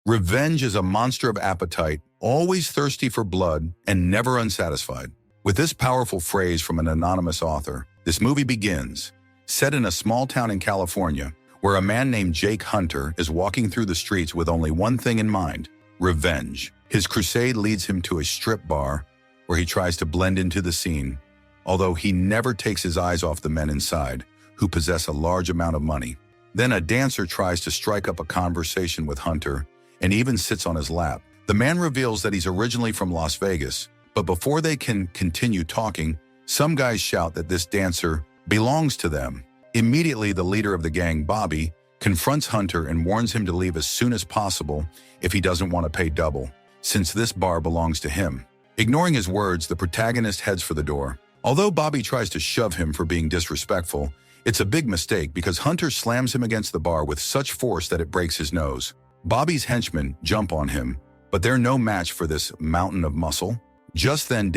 Revenge is a monster of appetite, always thirsty for blood and never unsatisfied. With this powerful phrase from an anonymous author, this movie begins, set in a small town in California, where a man named Jake Hunter is walking through the streets with only one thing in mind: revenge. His crusade leads him to a strip bar, where he tries to blend into the scene, although he never takes his eyes off the men inside, who possess a large amount of money. Then a dancer tries to strike up a conversation with Hunter, and even sits on his lap. The man reveals that he's originally from Las Vegas, but before they can continue talking, some guys shout that this dancer belongs to them. Immediately, the leader of the gang, Bobby, confronts Hunter and warns him to leave as soon as possible if he doesn't want to pay double, since this bar belongs to him. Ignoring his words, the protagonist heads for the door. Although Bobby tries to shove him for being disrespectful, it's a big mistake because Hunter slams him against the bar with such force that it breaks his nose. Bobby's henchmen jump on him, but they're no match for this mountain of muscle. Just then,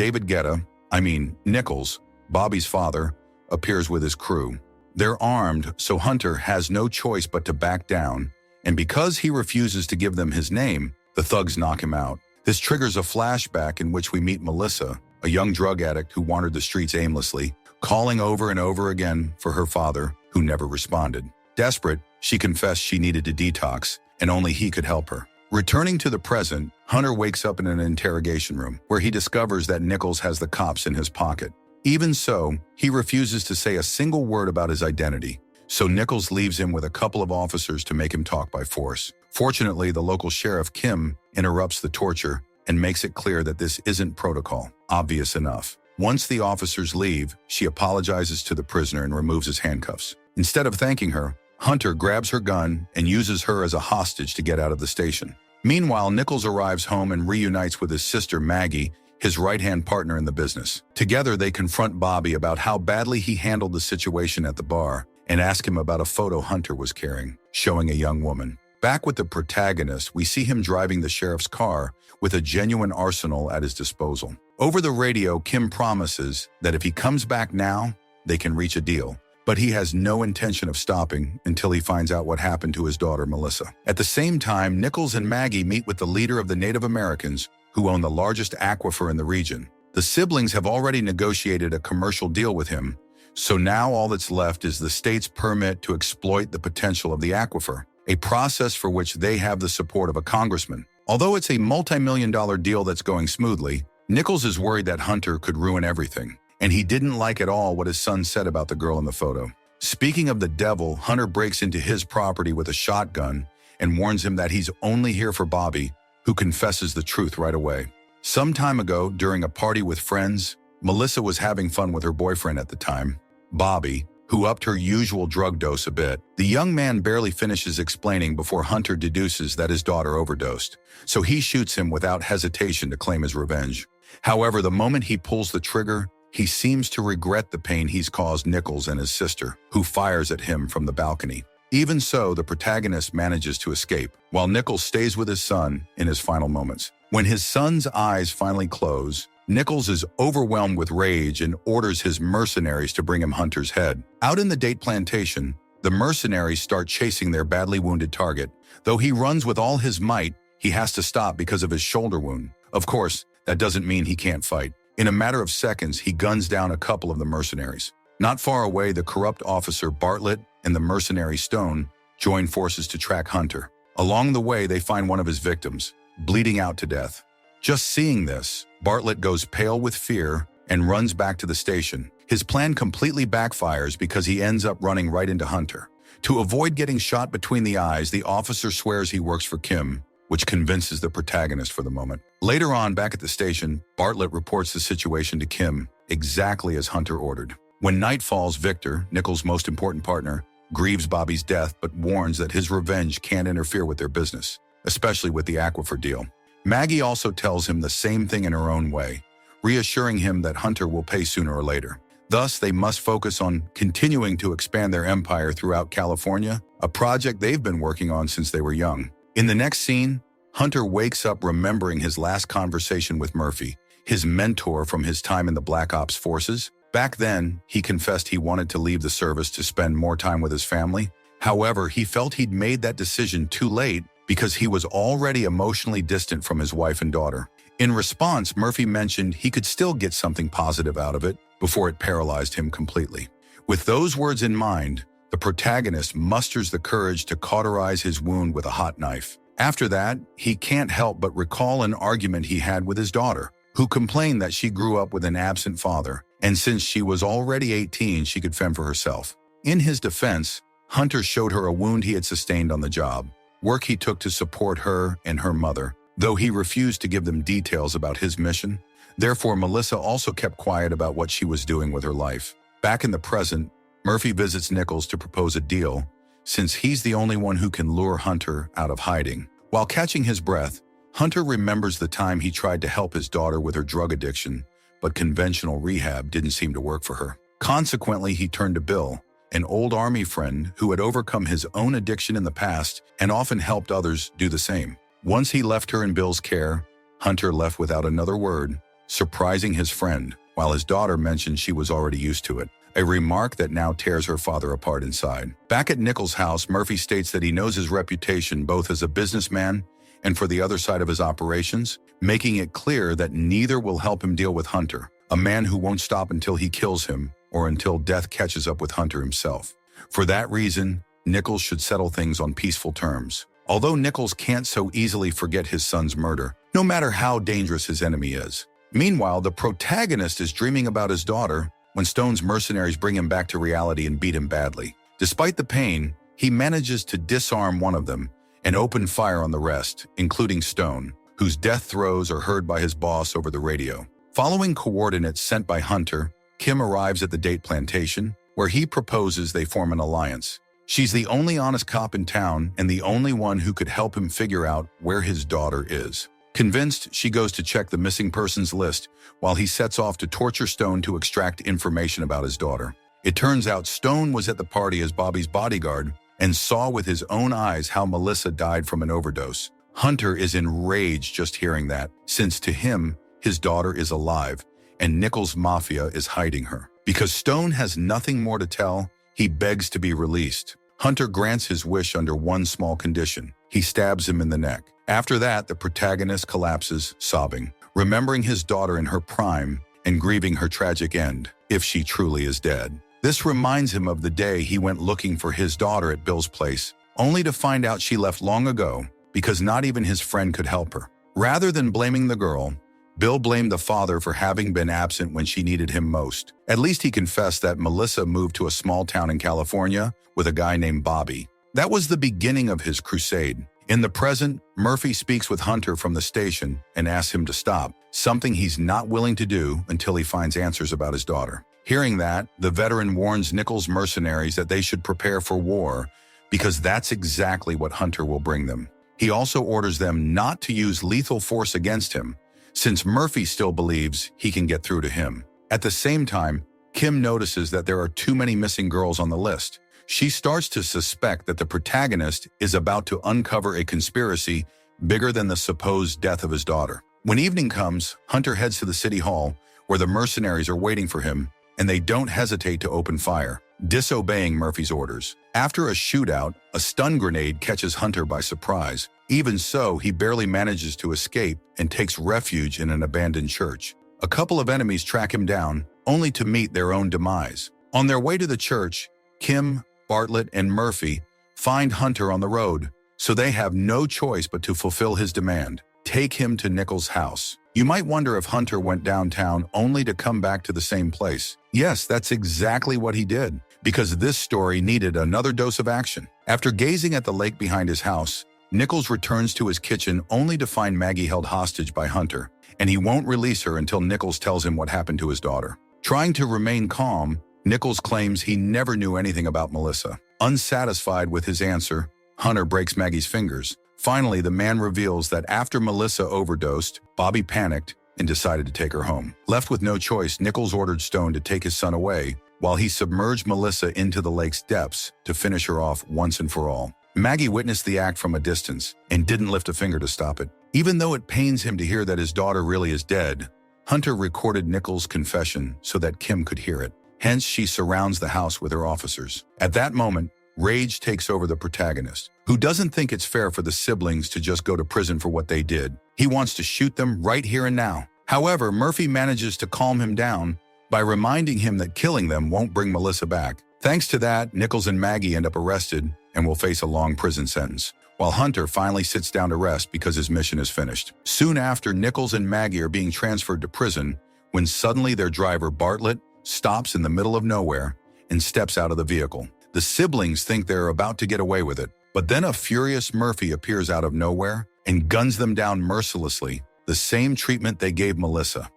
Nichols, Bobby's father, appears with his crew. They're armed, so Hunter has no choice but to back down, and because he refuses to give them his name, the thugs knock him out. This triggers a flashback in which we meet Melissa, a young drug addict who wandered the streets aimlessly, calling over and over again for her father, who never responded. Desperate, she confessed she needed to detox, and only he could help her. Returning to the present, Hunter wakes up in an interrogation room, where he discovers that Nichols has the cops in his pocket. Even so, he refuses to say a single word about his identity, so Nichols leaves him with a couple of officers to make him talk by force. Fortunately, the local sheriff, Kim, interrupts the torture and makes it clear that this isn't protocol. Obvious enough. Once the officers leave, she apologizes to the prisoner and removes his handcuffs. Instead of thanking her, Hunter grabs her gun and uses her as a hostage to get out of the station. Meanwhile, Nichols arrives home and reunites with his sister Maggie, his right-hand partner in the business. Together, they confront Bobby about how badly he handled the situation at the bar and ask him about a photo Hunter was carrying, showing a young woman. Back with the protagonist, we see him driving the sheriff's car with a genuine arsenal at his disposal. Over the radio, Kim promises that if he comes back now, they can reach a deal. But he has no intention of stopping until he finds out what happened to his daughter, Melissa. At the same time, Nichols and Maggie meet with the leader of the Native Americans, who own the largest aquifer in the region. The siblings have already negotiated a commercial deal with him, so now all that's left is the state's permit to exploit the potential of the aquifer, a process for which they have the support of a congressman. Although it's a multi-million-dollar deal that's going smoothly, Nichols is worried that Hunter could ruin everything, and he didn't like at all what his son said about the girl in the photo. Speaking of the devil, Hunter breaks into his property with a shotgun and warns him that he's only here for Bobby, who confesses the truth right away. Some time ago, during a party with friends, Melissa was having fun with her boyfriend at the time, Bobby, who upped her usual drug dose a bit. The young man barely finishes explaining before Hunter deduces that his daughter overdosed, so he shoots him without hesitation to claim his revenge. However, the moment he pulls the trigger, he seems to regret the pain he's caused Nichols and his sister, who fires at him from the balcony. Even so, the protagonist manages to escape, while Nichols stays with his son in his final moments. When his son's eyes finally close, Nichols is overwhelmed with rage and orders his mercenaries to bring him Hunter's head. Out in the date plantation, the mercenaries start chasing their badly wounded target. Though he runs with all his might, he has to stop because of his shoulder wound. Of course, that doesn't mean he can't fight. In a matter of seconds, he guns down a couple of the mercenaries. Not far away, the corrupt officer Bartlett and the mercenary Stone join forces to track Hunter. Along the way, they find one of his victims, bleeding out to death. Just seeing this, Bartlett goes pale with fear and runs back to the station. His plan completely backfires because he ends up running right into Hunter. To avoid getting shot between the eyes, the officer swears he works for Kim, which convinces the protagonist for the moment. Later on, back at the station, Bartlett reports the situation to Kim, exactly as Hunter ordered. When night falls, Victor, Nichols' most important partner, grieves Bobby's death but warns that his revenge can't interfere with their business, especially with the aquifer deal. Maggie also tells him the same thing in her own way, reassuring him that Hunter will pay sooner or later. Thus, they must focus on continuing to expand their empire throughout California, a project they've been working on since they were young. In the next scene, Hunter wakes up remembering his last conversation with Murphy, his mentor from his time in the Black Ops forces. Back then, he confessed he wanted to leave the service to spend more time with his family. However, he felt he'd made that decision too late because he was already emotionally distant from his wife and daughter. In response, Murphy mentioned he could still get something positive out of it before it paralyzed him completely. With those words in mind, the protagonist musters the courage to cauterize his wound with a hot knife. After that, he can't help but recall an argument he had with his daughter, who complained that she grew up with an absent father, and since she was already 18, she could fend for herself. In his defense, Hunter showed her a wound he had sustained on the job, work he took to support her and her mother, though he refused to give them details about his mission. Therefore, Melissa also kept quiet about what she was doing with her life. Back in the present, Murphy visits Nichols to propose a deal, since he's the only one who can lure Hunter out of hiding. While catching his breath, Hunter remembers the time he tried to help his daughter with her drug addiction, but conventional rehab didn't seem to work for her. Consequently, he turned to Bill, an old Army friend who had overcome his own addiction in the past and often helped others do the same. Once he left her in Bill's care, Hunter left without another word, surprising his friend, while his daughter mentioned she was already used to it, a remark that now tears her father apart inside. Back at Nichols' house, Murphy states that he knows his reputation both as a businessman and for the other side of his operations, making it clear that neither will help him deal with Hunter, a man who won't stop until he kills him or until death catches up with Hunter himself. For that reason, Nichols should settle things on peaceful terms. Although Nichols can't so easily forget his son's murder, no matter how dangerous his enemy is. Meanwhile, the protagonist is dreaming about his daughter when Stone's mercenaries bring him back to reality and beat him badly. Despite the pain, he manages to disarm one of them and open fire on the rest, including Stone, whose death throes are heard by his boss over the radio. Following coordinates sent by Hunter, Kim arrives at the date plantation, where he proposes they form an alliance. She's the only honest cop in town and the only one who could help him figure out where his daughter is. Convinced, she goes to check the missing persons list while he sets off to torture Stone to extract information about his daughter. It turns out Stone was at the party as Bobby's bodyguard and saw with his own eyes how Melissa died from an overdose. Hunter is enraged just hearing that, since to him, his daughter is alive and Nichols' mafia is hiding her. Because Stone has nothing more to tell, he begs to be released. Hunter grants his wish under one small condition. He stabs him in the neck. After that, the protagonist collapses, sobbing, remembering his daughter in her prime and grieving her tragic end, if she truly is dead. This reminds him of the day he went looking for his daughter at Bill's place, only to find out she left long ago because not even his friend could help her. Rather than blaming the girl, Bill blamed the father for having been absent when she needed him most. At least he confessed that Melissa moved to a small town in California with a guy named Bobby. That was the beginning of his crusade. In the present, Murphy speaks with Hunter from the station and asks him to stop, something he's not willing to do until he finds answers about his daughter. Hearing that, the veteran warns Nichols' mercenaries that they should prepare for war because that's exactly what Hunter will bring them. He also orders them not to use lethal force against him, since Murphy still believes he can get through to him. At the same time, Kim notices that there are too many missing girls on the list. She starts to suspect that the protagonist is about to uncover a conspiracy bigger than the supposed death of his daughter. When evening comes, Hunter heads to the city hall, where the mercenaries are waiting for him, and they don't hesitate to open fire, disobeying Murphy's orders. After a shootout, a stun grenade catches Hunter by surprise. Even so, he barely manages to escape and takes refuge in an abandoned church. A couple of enemies track him down, only to meet their own demise. On their way to the church, Kim, Bartlett, and Murphy find Hunter on the road, so they have no choice but to fulfill his demand. Take him to Nichols' house. You might wonder if Hunter went downtown only to come back to the same place. Yes, that's exactly what he did, because this story needed another dose of action. After gazing at the lake behind his house, Nichols returns to his kitchen only to find Maggie held hostage by Hunter, and he won't release her until Nichols tells him what happened to his daughter. Trying to remain calm, Nichols claims he never knew anything about Melissa. Unsatisfied with his answer, Hunter breaks Maggie's fingers. Finally, the man reveals that after Melissa overdosed, Bobby panicked and decided to take her home. Left with no choice, Nichols ordered Stone to take his son away while he submerged Melissa into the lake's depths to finish her off once and for all. Maggie witnessed the act from a distance and didn't lift a finger to stop it. Even though it pains him to hear that his daughter really is dead, Hunter recorded Nichols' confession so that Kim could hear it. Hence, she surrounds the house with her officers. At that moment, Rage takes over the protagonist, who doesn't think it's fair for the siblings to just go to prison for what they did. He wants to shoot them right here and now. However, Murphy manages to calm him down by reminding him that killing them won't bring Melissa back. Thanks to that, Nichols and Maggie end up arrested and will face a long prison sentence, while Hunter finally sits down to rest because his mission is finished. Soon after, Nichols and Maggie are being transferred to prison when suddenly their driver, Bartlett, stops in the middle of nowhere and steps out of the vehicle. The siblings think they're about to get away with it, but then a furious Murphy appears out of nowhere and guns them down mercilessly, the same treatment they gave Melissa.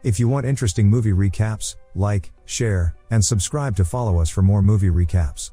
If you want interesting movie recaps, like, share, and subscribe to follow us for more movie recaps.